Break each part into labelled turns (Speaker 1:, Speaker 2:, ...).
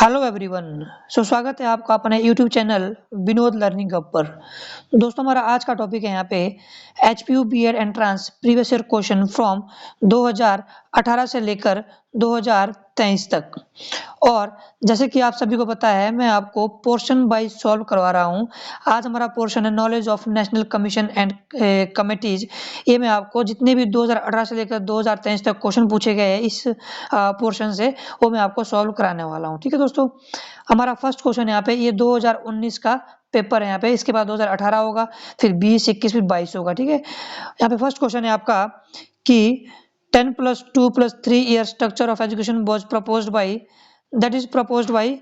Speaker 1: Hello everyone. स्वागत है आपका अपने YouTube channel Vinod learning hub पर। दोस्तों, हमारा आज का टॉपिक है यहाँ पे HPU B Ed entrance previous year question from 2018 से लेकर 2023 तक। और जैसे कि आप सभी को पता है, मैं आपको पोर्शन वाइज सॉल्व करवा रहा हूँ। आज हमारा पोर्शन है knowledge of national commission and committees. ये मैं आपको जितने भी 2018 से लेकर 2023 तक क्वेश्चन पूछे गए हैं इस पोर्शन से, वो मैं आपको सॉल्व कराने वाला हूँ। ठीक है दोस्तों, हमारा फर्स्ट क्वेश्चन यहाँ पे ये 2019 का पेपर है। यहाँ पे इसके बाद 2018 होगा, फिर 20, 21, फिर 22 होगा। ठीक है, यहाँ पे फर्स्ट क्वेश्चन है आपका कि 10+2+3 year structure of education was proposed by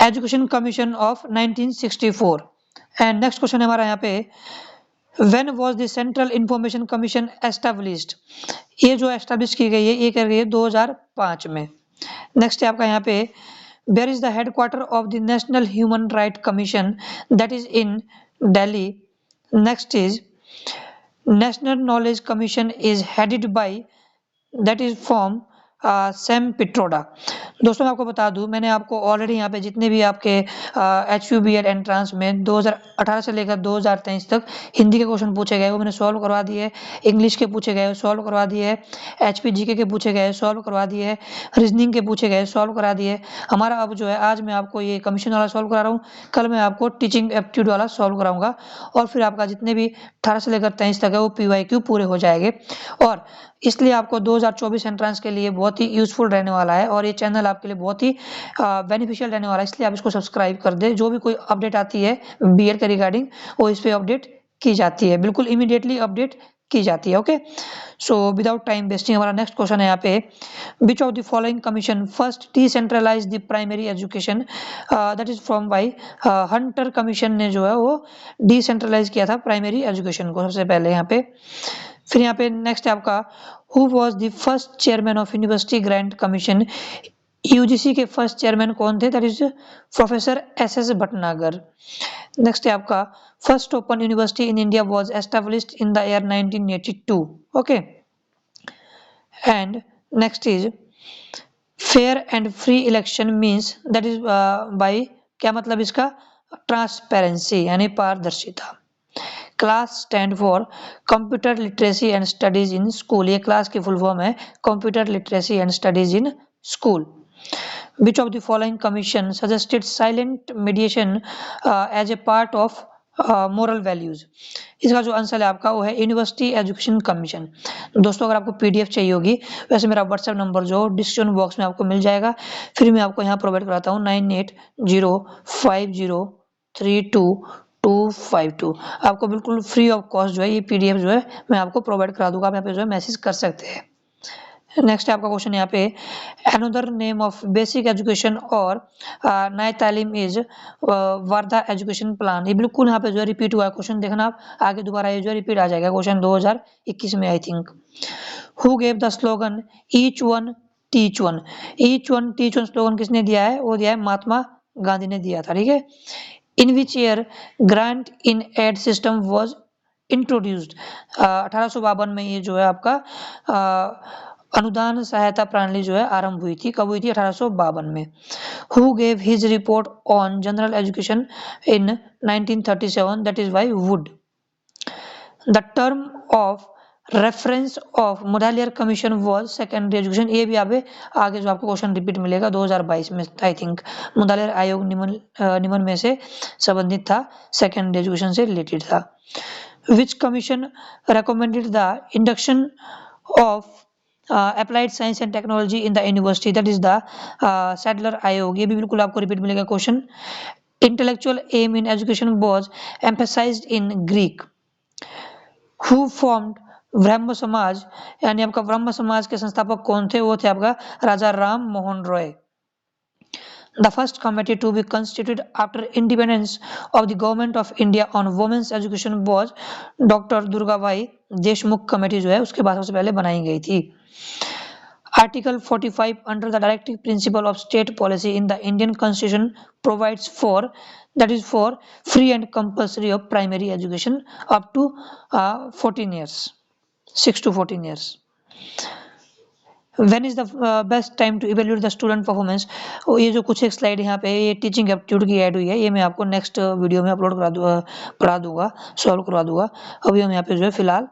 Speaker 1: education commission of 1964। And next question है हमारा यहाँ पे when was the central information commission established. ये जो एस्टैब्लिश की गई है ये कर गई है 2005 में। नेक्स्ट है आपका यहाँ पे where is the headquarter of the national human right commission, that is in Delhi. Next is national knowledge commission is headed by, that is from Sam Pitroda. दोस्तों, मैं आपको बता दूं, मैंने आपको ऑलरेडी यहाँ पे जितने भी आपके एचयूबीएड एंट्रेंस में 2018 से लेकर 2023 तक हिंदी के क्वेश्चन पूछे गए वो मैंने सॉल्व करवा दिए, इंग्लिश के पूछे गए सॉल्व करवा दिए, एचपीजीके के पूछे गए सॉल्व करवा दिए, रीजनिंग के पूछे गए सॉल्व करा दिए। हमारा अब जो है, आज मैं आपको ये कमीशन वाला सॉल्व करा रहा हूँ, कल मैं आपको टीचिंग एप्टीट्यूड वाला सॉल्व कराऊंगा, और फिर आपका जितने भी 18 से लेकर 23 तक है वो पीवाईक्यू पूरे हो जाएंगे। और इसलिए आपको 2024 एंट्रेंस के लिए बहुत ही यूजफुल रहने वाला है और ये चैनल आपके लिए बहुत ही बेनिफिशियल रहने वाला है। इसलिए आप इसको सब्सक्राइब कर दें। जो भी कोई अपडेट आती है बीएड के रिगार्डिंग, वो इस पे अपडेट की जाती है, बिल्कुल इमीडिएटली अपडेट की जाती है। Okay, so without time wasting हमारा नेक्स्ट क्वेश्चन है यहाँ पे which of the following commission first decentralize the primary education, that is from by Hunter commission ने जो है वो डिसेंट्रलाइज किया था प्राइमरी एजुकेशन को सबसे पहले यहाँ पे। फिर यहाँ पे नेक्स्ट है आपका who was the first chairman of university grant commission. UGC के फर्स्ट चेयरमैन कौन थे, that is professor SS Bhatnagar. Next है आपका first open university in India was established in the year 1982। Okay, and next is fair and free election means, that is bye, क्या मतलब इसका, transparency यानी पारदर्शिता। Class stand for computer literacy and studies in school. ये class की full form है computer literacy and studies in school. Which of the following commission suggested silent mediation as a part of moral values? इसका जो answer है आपका वो है university education commission. दोस्तों, अगर आपको पीडीएफ चाहिए होगी, वैसे मेरा व्हाट्सएप नंबर जो डिस्क्रिप्शन बॉक्स में आपको मिल जाएगा, फिर मैं आपको यहाँ प्रोवाइड कराता हूँ 9805032252। आपको बिल्कुल फ्री ऑफ कॉस्ट जो है ये पीडीएफ जो है मैं आपको प्रोवाइड करा दूंगा, आप यहाँ पे जो है मैसेज कर सकते हैं। नेक्स्ट है आपका क्वेश्चन यहाँ पे another name of basic education और नए तालीम इज वर्धा एजुकेशन प्लान। ये बिल्कुल यहाँ पे जो है रिपीट हुआ है क्वेश्चन, देखना आप आगे दोबारा ये जो है रिपीट आ जाएगा क्वेश्चन 2021 में I think. Who gave the slogan each one teach one. Each one teach one slogan किसने दिया है, वो दिया है महात्मा गांधी ने दिया था। ठीक है, in which year grant in aid system was introduced. 1852 में ये जो है आपका अनुदान सहायता प्रणाली जो है आरंभ हुई थी। कब हुई थी, 1852 में। Who gave his report on general education in 1937, that is by Wood. The term of reference of Mudaliar commission was secondary education. ये भी आगे जो आपको क्वेश्चन रिपीट मिलेगा 2022 में आई थिंक। मुडालियर आयोग निम्न में से संबंधित था, सेकेंडरी एजुकेशन से रिलेटेड था। विच commission recommended the induction of applied science and technology in the university, that is the Sadler आयोग। ये भी बिल्कुल आपको रिपीट मिलेगा question. Intellectual aim in education was emphasized in Greek. Who formed Brahmo Samaj, यानी आपका ब्रह्म समाज के संस्थापक कौन थे, वो थे आपका Raja Ram Mohan Roy. The first committee to be constituted after independence of the government of India on women's education was Dr. Durgabai Deshmukh committee जो है उसके बाद सबसे पहले बनाई गई थी। Article 45 under the directive principle of state policy in the Indian Constitution provides for, that is for free and compulsory of primary education up to 14 years, 6 to 14 years. When is the best time to evaluate the student performance. ये जो कुछ एक slide यहाँ पे ये teaching aptitude की add हुई है, ये मैं आपको नेक्स्ट वीडियो में अपलोड करा दूंगा, पढ़ा दूंगा, सॉल्व करवा दूंगा। अभी हम यहाँ पे जो है फिलहाल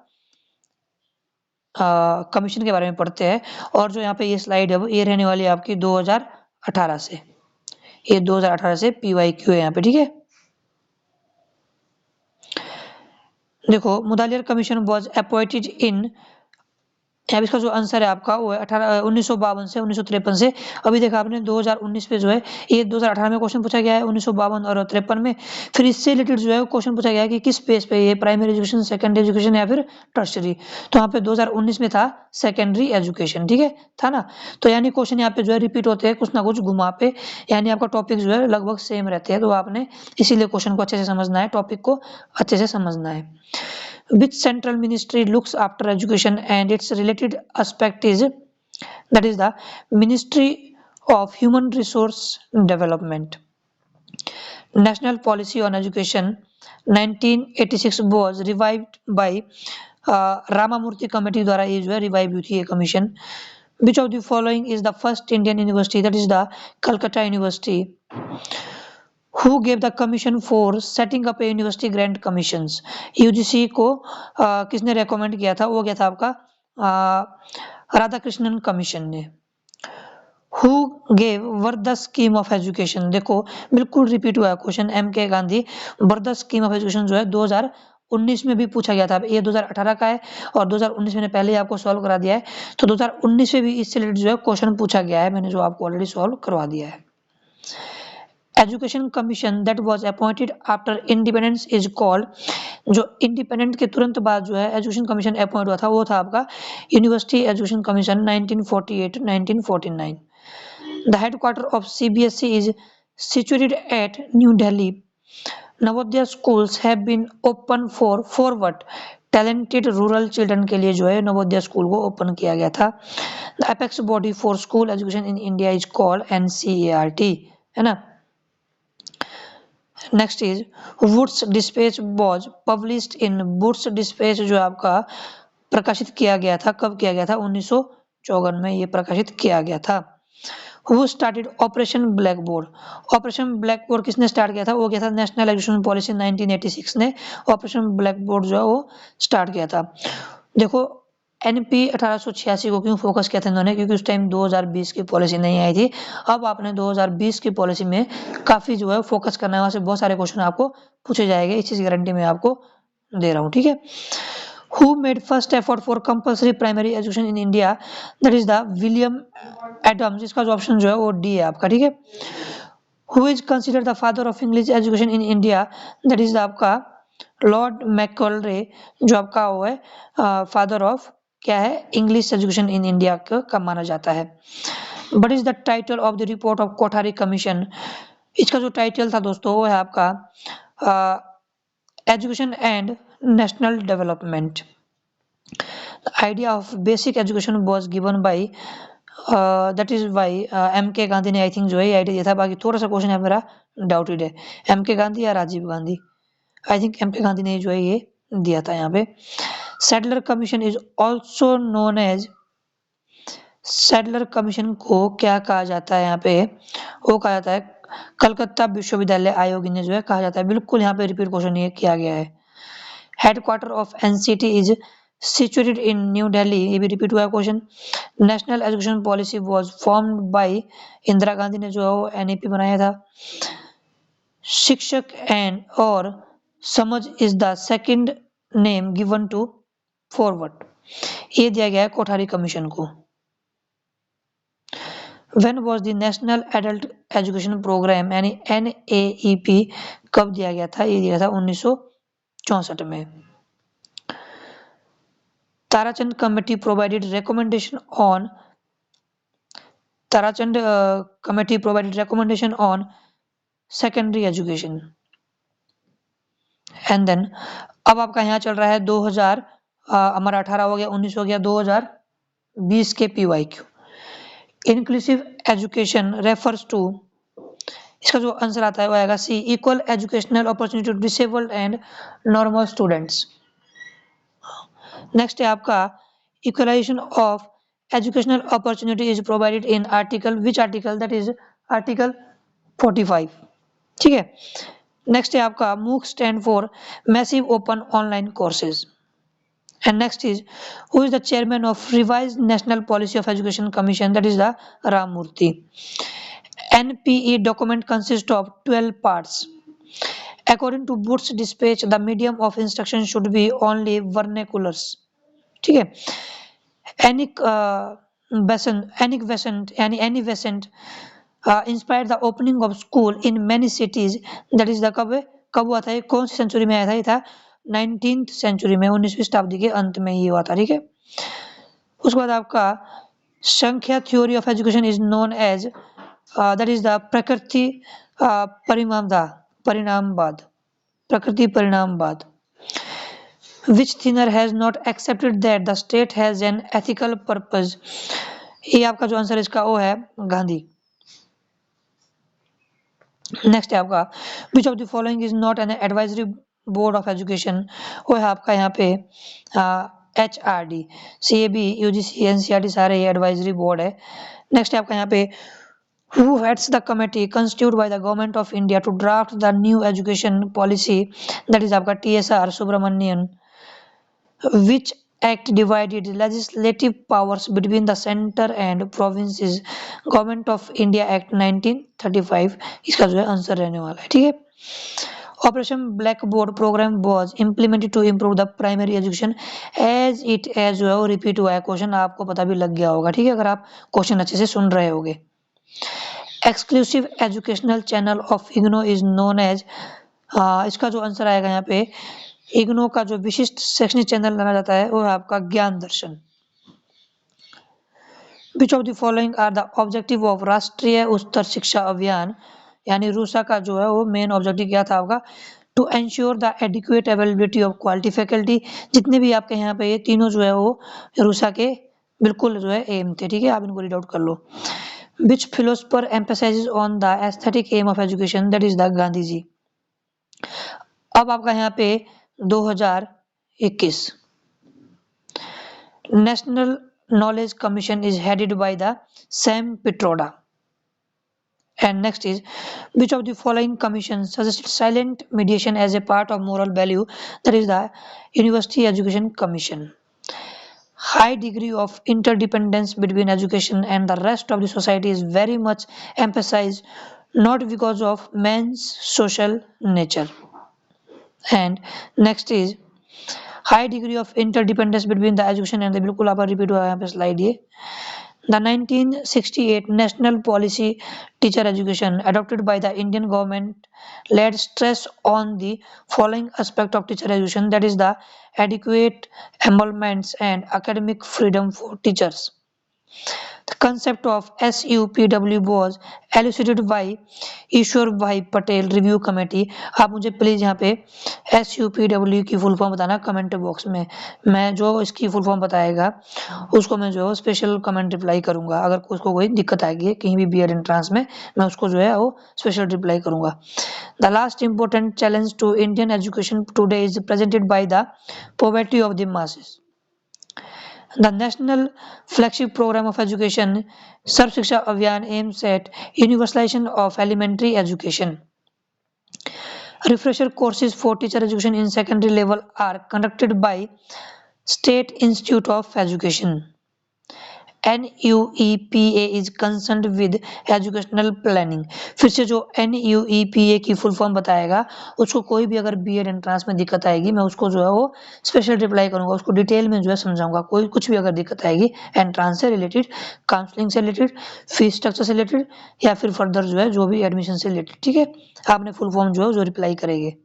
Speaker 1: कमीशन के बारे में पढ़ते हैं। और जो यहाँ पे ये स्लाइड है वो ये रहने वाली है आपकी 2018 से, ये 2018 से PYQ है यहाँ पे, ठीक है। देखो Mudaliar commission was appointed in, अब इसका जो आंसर है आपका वो है 1952 से 1953 से। अभी देखा आपने 2019 पे जो है ये 2018 में क्वेश्चन पूछा गया है 1952 और 53 में। फिर इससे रिलेटेड जो है क्वेश्चन पूछा गया है कि किस पेज पे ये प्राइमरी एजुकेशन, सेकेंडरी एजुकेशन या फिर टर्शरी। तो यहाँ पे 2019 में था सेकेंडरी एजुकेशन, ठीक है, था ना। तो यानी क्वेश्चन यहाँ पे जो है रिपीट होते हैं कुछ ना कुछ घुमा पे, यानी आपका टॉपिक जो है लगभग सेम रहते हैं। तो आपने इसीलिए क्वेश्चन को अच्छे से समझना है, टॉपिक को अच्छे से समझना है। Which central ministry looks after education and its related aspect is, that is the Ministry of Human Resource Development. National Policy on Education 1986 was revived by Ramamurthy Committee द्वारा ये जो है रिवाइव हुई थी ये commission. Which of the following is the first Indian university, that is the Calcutta University. Who gave the commission for setting up a university grant commissions? UGC को किसने recommend किया था? वो क्या था आपका राधाकृष्णन कमीशन ने। Who gave Wardha scheme of education? देखो बिल्कुल रिपीट हुआ है question, MK Gandhi. Wardha scheme of education जो है 2019 में भी पूछा गया था। ये 2018 का है और 2019 मैंने पहले ही आपको सॉल्व करा दिया है। तो 2019 में भी इससे रिलेटेड जो है क्वेश्चन पूछा गया है, मैंने जो आपको ऑलरेडी सॉल्व करवा दिया है। Education commission that was appointed after independence is called, जो इंडिपेंडेंट के तुरंत बाद जो है एजुकेशन कमीशन अपॉइंट हुआ था वो था आपका university education commission 1948-1949। The headquarter of CBSE is situated at New Delhi. Navodaya schools have been open for what? Talented rural children के लिए जो है नवोदय स्कूल को ओपन किया गया था। The apex body for school education in India is called NCERT, है ना। Next is Wood's dispatch was published in, Wood's dispatch जो आपका प्रकाशित किया गया था, कब किया गया था? 1954 में ये प्रकाशित किया गया था। Who started operation blackboard? Operation blackboard किसने स्टार्ट किया था? वो किया था नेशनल एजुकेशन पॉलिसी 1986 ने ऑपरेशन ब्लैकबोर्ड जो है वो स्टार्ट किया था। देखो NP 1886 को क्यों फोकस किया था इन्होंने? क्योंकि उस टाइम 2020 की पॉलिसी नहीं आई थी। अब आपने 2020 की पॉलिसी में काफी जो है फोकस करना है, वहां से बहुत सारे क्वेश्चन आपको पूछे जाएंगे, इस चीज की गारंटी मैं आपको दे रहा हूँ, ठीक है। Who made first effort for compulsory primary education in India? That is the William Adams, इसका जो ऑप्शन जो है वो D है आपका, ठीक है। Who is considered the father of English education in India? That is आपका लॉर्ड मैकॉलरे, जो आपका वो है फादर ऑफ क्या है? इंग्लिश एजुकेशन इन इंडिया का माना जाता है। What is the title of the report of Kothari commission? इसका जो टाइटल था दोस्तों वो है आपका education and national development. The idea of basic education was given by that is by MK Gandhi ने आई थिंक जो है ये आइडिया दिया था। बाकी थोड़ा सा क्वेश्चन है मेरा डाउटेड है, MK गांधी या Rajiv Gandhi? I think MK Gandhi ने जो है ये दिया था यहाँ पे। Sadler commission is also known as, Sadler commission को क्या कहा जाता है यहाँ पे? वो कहा जाता है कलकत्ता विश्वविद्यालय आयोग ने जो है कहा जाता है। बिल्कुल यहाँ पे रिपीट क्वेश्चन ये किया गया है। Headquarter of NCT is situated in new Delhi, ये भी रिपीट हुआ है question. National education policy was formed by Indira Gandhi ने जो है वो NEP बनाया था। शिक्षक एंड और समझ is the second name given to forward, ये दिया गया है कोठारी कमीशन को। When was the National Adult Education Program यानी NAEP कब दिया गया था? ये दिया था 1964 में। Tarachand committee provided recommendation on, Tarachand committee provided recommendation on secondary education. And then अब आपका यहाँ चल रहा है 2000 हमारा 18 हो गया, 19 हो गया, 2020 के PYQ। Inclusive education refers to, इसका जो आंसर आता है वो आएगा C, equal educational opportunity to disabled and normal students. Next है आपका equalization of educational opportunity is provided in article, which article? That is article 45. ठीक है, नेक्स्ट है आपका MOOC stand for massive open online courses. And next is who is the chairman of revised national policy of education commission? That is the Ramamurthy. NPE document consists of 12 parts. According to Booth's dispatch, the medium of instruction should be only vernaculars. ठीक है, any Besant inspired the opening of school in many cities. That is the कब हुआ था? कौन सी century में आया था? ये था 19th सेंचुरी में, 19वीं शताब्दी के अंत में ये हुआ था। ठीक है, उसके बाद आपका Samkhya theory of education is known as that is the प्रकृति परिणामवाद। Which thinner has not accepted that the state has an ethical purpose? ये आपका जो आंसर इसका वो है गांधी। नेक्स्ट है आपका विच of the following is not an advisory board of education? वो है आपका यहाँ पे HRD, CAB, UGC, NCERT सारे ये एडवाइजरी बोर्ड है। नेक्स्ट है आपका यहाँ पे who heads the committee constituted by the government of India to draft the new education policy? That is आपका TSR Subramanian. Which act divided legislative powers between the center and provinces? Government of India Act 1935 इसका जो है answer रहने वाला है। ठीक है, operation black board programme was implemented to improve the primary education as जो है वो रिपीट हुआ है। क्वेश्चन आपको पता भी लग गया होगा। ठीक है, अगर आप क्वेश्चन अच्छे से सुन रहे होगे। Exclusive educational channel of IGNOU is known as, इसका जो आंसर आएगा यहाँ पे इग्नो का जो विशिष्ट शैक्षणिक चैनल माना जाता है वो है आपका Gyan Darshan. Which of the following are the objective of Rashtriya Uchchatar शिक्षा अभियान? यानी रूसा का जो है वो मेन ऑब्जेक्टिव क्या था आपका? To ensure the adequate availability of quality faculty. जितने भी आपके यहाँ पे ये तीनों जो है वो रूसा के बिल्कुल जो है एम थे। ठीक है, आप इनको रीड आउट कर लो। Which philosopher emphasizes on the aesthetic aim of education? That is the Gandhi ji. अब आपका यहाँ पे 2021 national knowledge commission is headed by the Sam Pitroda. And next is which of the following commissions suggested silent mediation as a part of moral value? That is the University Education Commission. High degree of interdependence between education and the rest of the society is very much emphasized, not because of man's social nature. And next is high degree of interdependence between the education and the, बिल्कुल आप repeat हुआ है यहाँ पे slide ये। The 1968 National Policy Teacher Education adopted by the Indian government laid stress on the following aspect of teacher education, that is the adequate emoluments and academic freedom for teachers. The concept of SUPW was elucidated by ईश्वर भाई Patel review committee. आप मुझे please यहाँ पे SUPW की full form बताना comment box में। मैं जो इसकी फुल फॉर्म बताएगा उसको मैं जो है स्पेशल कमेंट रिप्लाई करूंगा। अगर उसको कोई दिक्कत आएगी कहीं भी बीएड एंट्रांस में, मैं उसको जो है वो स्पेशल रिप्लाई करूंगा। The last important challenge to Indian education today is presented by the poverty of the masses. The national flagship program of education, Sarv Shiksha Abhiyan, aims at universalization of elementary education. Refresher courses for teacher education in secondary level are conducted by State Institute of Education. NUEPA is concerned with educational planning। फिर से जो NUEPA की full form बताएगा उसको कोई भी अगर BEd entrance में दिक्कत आएगी मैं उसको जो है वो स्पेशल रिप्लाई करूंगा, उसको डिटेल में जो है समझाऊंगा। कोई कुछ भी अगर दिक्कत आएगी एंट्रांस से रिलेटेड, काउंसलिंग से रिलेटेड, फीस स्ट्रक्चर से रिलेटेड या फिर फर्दर जो है जो भी एडमिशन से रिलेटेड। ठीक है, आपने फुल फॉर्म जो है जो रिप्लाई करेंगे।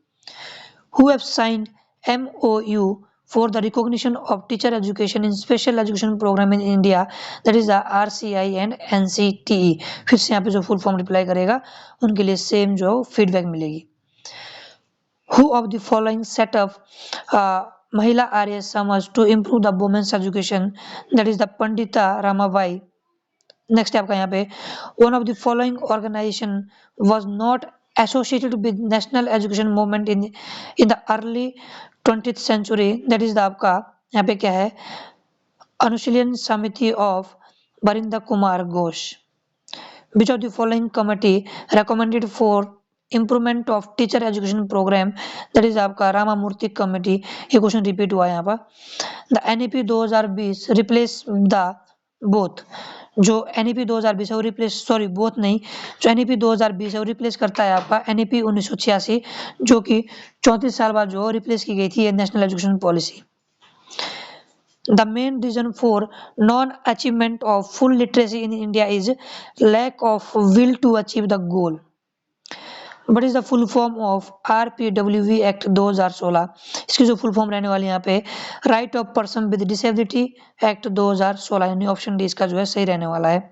Speaker 1: Who have signed MOU for the recognition of teacher education in special education program in India, that is the RCI and NCTE। फिर से यहाँ पे जो फुल फॉर्म रिप्लाई करेगा उनके लिए सेम जो फीडबैक मिलेगी। Who of the following set up महिला Arya Samaj to improve the women's education? That is the Pandita Ramabai. Next आपका यहाँ पे one of the following organization was not associated with national education movement in the early 20th century, that is the आपका यहाँ पे क्या है Anushilan Samiti of Barindra Kumar Ghosh. Which of the following committee recommended for improvement of teacher education program? That is आपका Ramamurthy committee. ये question repeat हुआ है यहाँ पर। The NEP 2020 replace the both. जो NEP 2020 है वो रिप्लेस, सॉरी बोथ नहीं, जो NEP 2020 है वो रिप्लेस करता है आपका NEP 1986, जो कि 34 साल बाद जो रिप्लेस की गई थी ये national education policy. The main reason for non-achievement of full literacy in India is lack of will to achieve the goal. What is the full form of RPWV Act 2016? इसकी जो फुल फॉर्म रहने वाली यहाँ पे right of person with disability act 2016, यानी option D इसका जो है सही रहने वाला है।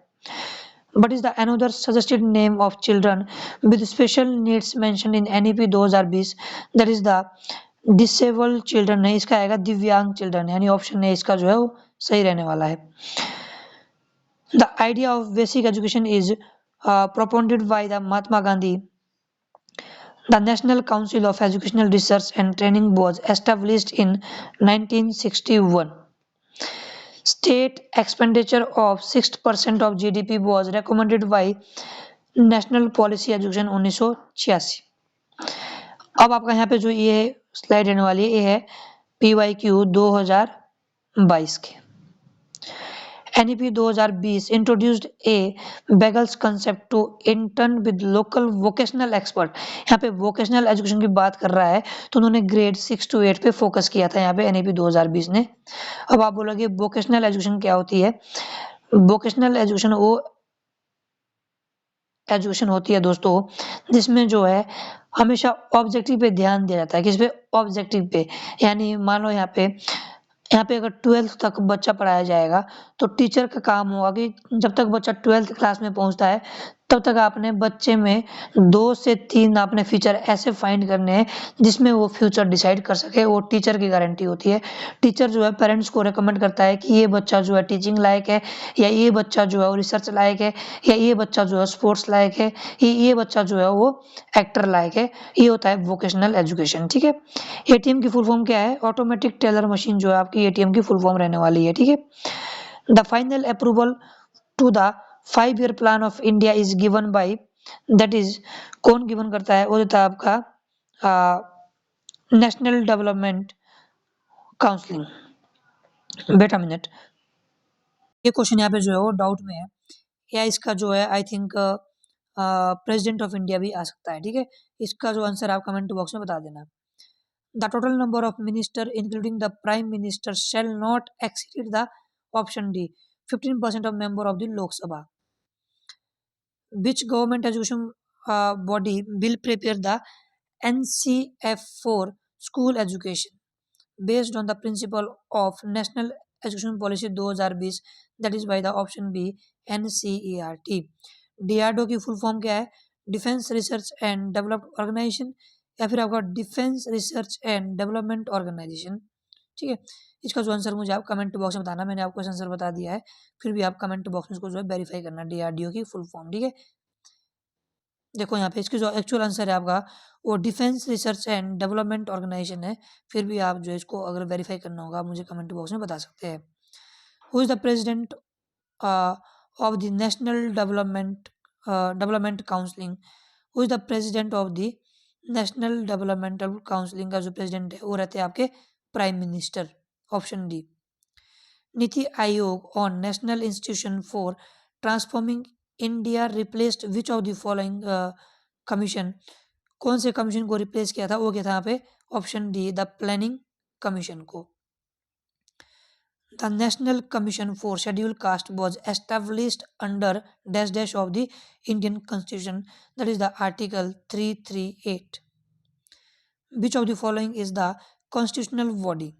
Speaker 1: What is the another suggested name of children with special needs mentioned in NEP 2020? That is the disabled children है, इसका आएगा दिव्यांग चिल्ड्रन, यानी ऑप्शन ए इसका जो है वो सही रहने वाला है। The idea of basic education is propounded by the Mahatma Gandhi. The national council of educational research and training was established in 1961। State expenditure of 6% of GDP was recommended by national policy education 1986। अब आपका यहाँ पे जो ये slide रहने वाली है ये है PYQ 2022 के। NEP 2020 introduced a bagless concept to intern with local vocational expert. यहाँ पे वोकेशनल एजुकेशन की बात कर रहा है तो उन्होंने ग्रेड 6 to 8 पे फोकस किया था यहाँ पे NEP 2020 ने। अब आप बोलोगे वोकेशनल एजुकेशन क्या होती है? वोकेशनल एजुकेशन वो एजुकेशन होती है दोस्तों जिसमें जो है हमेशा ऑब्जेक्टिव पे ध्यान दिया जाता है। किस पे? ऑब्जेक्टिव पे। यानी मान लो यहाँ पे अगर 12th तक बच्चा पढ़ाया जाएगा तो टीचर का काम होगा कि जब तक बच्चा 12th क्लास में पहुंचता है तब तक आपने बच्चे में 2 से 3 आपने फीचर ऐसे फाइंड करने हैं जिसमें वो फ्यूचर डिसाइड कर सके। वो टीचर की गारंटी होती है। टीचर जो है पेरेंट्स को रिकमेंड करता है कि ये बच्चा जो है टीचिंग लायक है, या ये बच्चा जो है वो रिसर्च लायक है, या ये बच्चा जो है स्पोर्ट्स लायक है, ये बच्चा जो है वो एक्टर लायक है। ये होता है वोकेशनल एजुकेशन। ठीक है। ATM की फुल फॉर्म क्या है? ऑटोमेटिक टेलर मशीन जो है आपकी ATM की फुल फॉर्म रहने वाली है। ठीक है। The final approval to the 5-year plan of India is given by, that is कौन गिवन करता है? वो देता है आपका नेशनल डेवलपमेंट काउंसलिंग। बेटा मिनट, ये क्वेश्चन यहाँ पे जो है वो डाउट में है, या इसका जो है I think president of India भी आ सकता है। ठीक है। इसका जो आंसर आप कमेंट बॉक्स में बता देना। The total number of minister including the prime minister shall not exceed the option D 15% of member of the Lok Sabha. Which government education body will prepare the NCF for school education based on the principle of National Education Policy 2020, that is by the option B NCERT। DRDO की full form क्या है? Defence research and developed organisation, या फिर आपका defence research and development organisation. ठीक है। इसका जो आंसर मुझे आप कमेंट बॉक्स में बताना। मैंने आपको आंसर बता दिया है, फिर भी आप कमेंट बॉक्स में इसको जो है वेरीफाई करना DRDO की फुल फॉर्म। ठीक है। देखो यहाँ पे इसकी जो एक्चुअल आंसर है आपका वो defence research and development organisation है। फिर भी आप जो है इसको अगर वेरीफाई करना होगा मुझे कमेंट बॉक्स में बता सकते हैं। Who is the president of the national development counselling? Who is the president of the national developmental counselling का जो प्रेसिडेंट है वो रहते हैं आपके prime minister. Option D. NITI Aayog on national institution for transforming India replaced which of the following commission? कौन से commission को रिप्लेस किया था? वो क्या था यहाँ पे? Option D the planning commission को। The national commission for schedule caste was established under dash dash of the Indian constitution, that is the article 338। Which of the following is the constitutional body?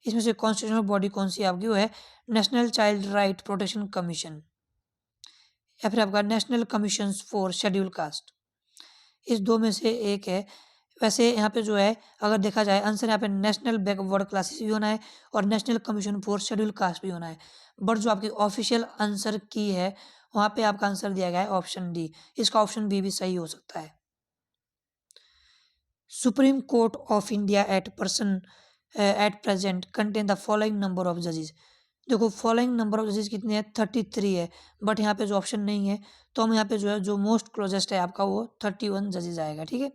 Speaker 1: इसमें से constitutional body कौन सी आपकी? वो है national child right protection commission, या फिर आपका national commission for schedule caste. इस दो में से एक है। वैसे यहाँ पे जो है अगर देखा जाए आंसर यहाँ पे नेशनल बैकवर्ड क्लासेस भी होना है और national commission for schedule cast भी होना है, बट जो आपकी ऑफिशियल आंसर की है वहाँ पे आपका आंसर दिया गया है ऑप्शन डी। इसका ऑप्शन बी भी सही हो सकता है। Supreme court of India at present contain the following number of जजेस। देखो फॉलोइंग नंबर ऑफ जजेस कितने हैं, 33 है, बट यहाँ पे जो ऑप्शन नहीं है तो हम यहाँ पे जो है जो मोस्ट क्लोजेस्ट है आपका वो 31 जजेस आएगा, ठीक है।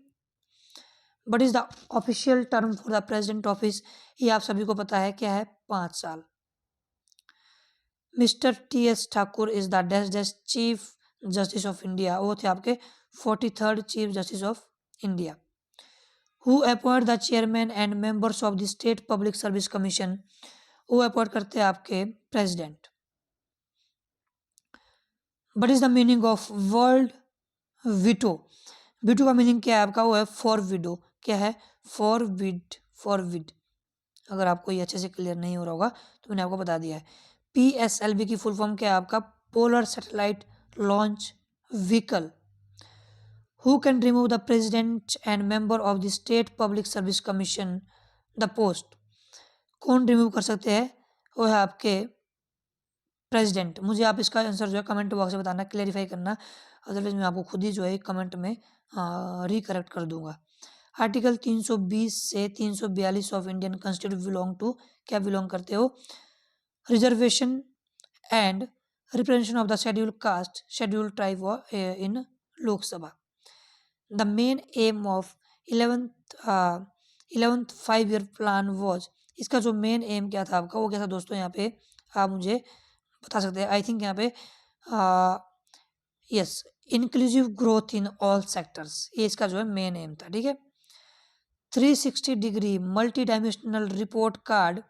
Speaker 1: But is the official term for the president office, ये आप सभी को पता है क्या है, 5 साल। Mister T.S. Thakur is the dash chief justice of India, वो थे आपके 43rd chief justice of India. Who appoint the chairman and members of the state public service commission, वो अपॉइंट करते हैं आपके president. But is the meaning of world veto, veto का meaning क्या है आपका, वो है फॉर विडो, क्या है, फॉर विड, फॉर विड। अगर आपको ये अच्छे से क्लियर नहीं हो रहा होगा तो मैंने आपको बता दिया है। PSLV की फुल फॉर्म क्या है आपका, polar satellite launch vehicle. Who can remove the president and member of the state public service commission the post, कौन रिमूव कर सकते हैं, वो है आपके प्रेसिडेंट। मुझे आप इसका आंसर जो है कमेंट बॉक्स में बताना, क्लेरिफाई करना, अदरवाइज मैं आपको खुद ही जो है कमेंट में रिकरेक्ट कर दूंगा। आर्टिकल 320 से 342 of Indian constitution belong to, क्या बिलोंग करते हो, reservation and representation of the schedule caste schedule tribe in Lok Sabha. The main aim of 11th 5-year plan was, इसका जो मेन एम क्या था आपका, वो क्या था दोस्तों, यहाँ पे आप मुझे बता सकते हैं। आई थिंक यहाँ पे yes, inclusive growth in all sectors, ये इसका जो है मेन एम था, ठीक है। 360 degree multi dimensional report card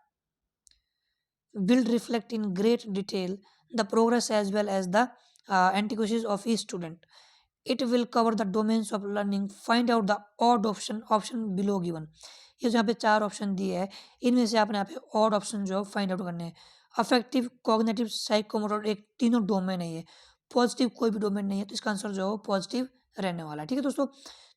Speaker 1: will reflect in great detail the progress as well as the antiquacies of each student. It will cover the domains of learning. Find out the odd option below given. ये जो यहाँ पे 4 option दिए हैं, इनमें से आपने यहाँ पे ऑड ऑप्शन जो फाइंड आउट करने हैं। अफेक्टिव, कॉग्निटिव, साइकोमोटर, एक तीनों डोमेन है ये, पॉजिटिव कोई भी डोमेन नहीं है, तो इसका आंसर जो है पॉजिटिव रहने वाला है, ठीक है दोस्तों।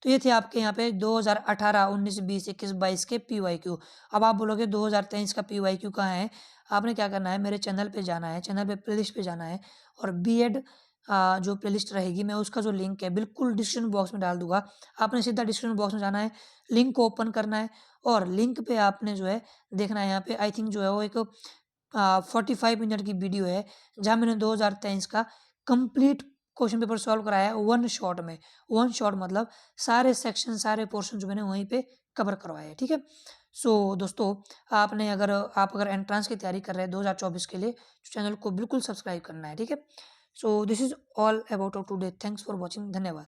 Speaker 1: तो ये थे आपके यहाँ पे 2018, 19, 20, 21, 22 के PYQ। अब आप बोलोगे 2023 का PYQ कहाँ है, आपने क्या करना है, मेरे चैनल पे जाना है, चैनल पे प्लेलिस्ट पे जाना है, और बीएड जो प्लेलिस्ट रहेगी मैं उसका जो लिंक है बिल्कुल डिस्क्रिप्शन बॉक्स में डाल दूंगा। आपने सीधा डिस्क्रिप्शन बॉक्स में जाना है, लिंक को ओपन करना है, और लिंक पे आपने जो है देखना है, यहाँ पे आई थिंक जो है वो एक 45 मिनट की वीडियो है, जहाँ मैंने 2023 का कंप्लीट क्वेश्चन पेपर सॉल्व कराया है 1 शॉट में। 1 शॉट मतलब सारे सेक्शन, सारे पोर्शन जो मैंने वहीं पे कवर करवाए हैं, ठीक है। सो दोस्तों, आपने अगर एंट्रेंस की तैयारी कर रहे हैं 2024 के लिए, तो चैनल को बिल्कुल सब्सक्राइब करना है, ठीक है। So this is all about today, thanks for watching, धन्यवाद।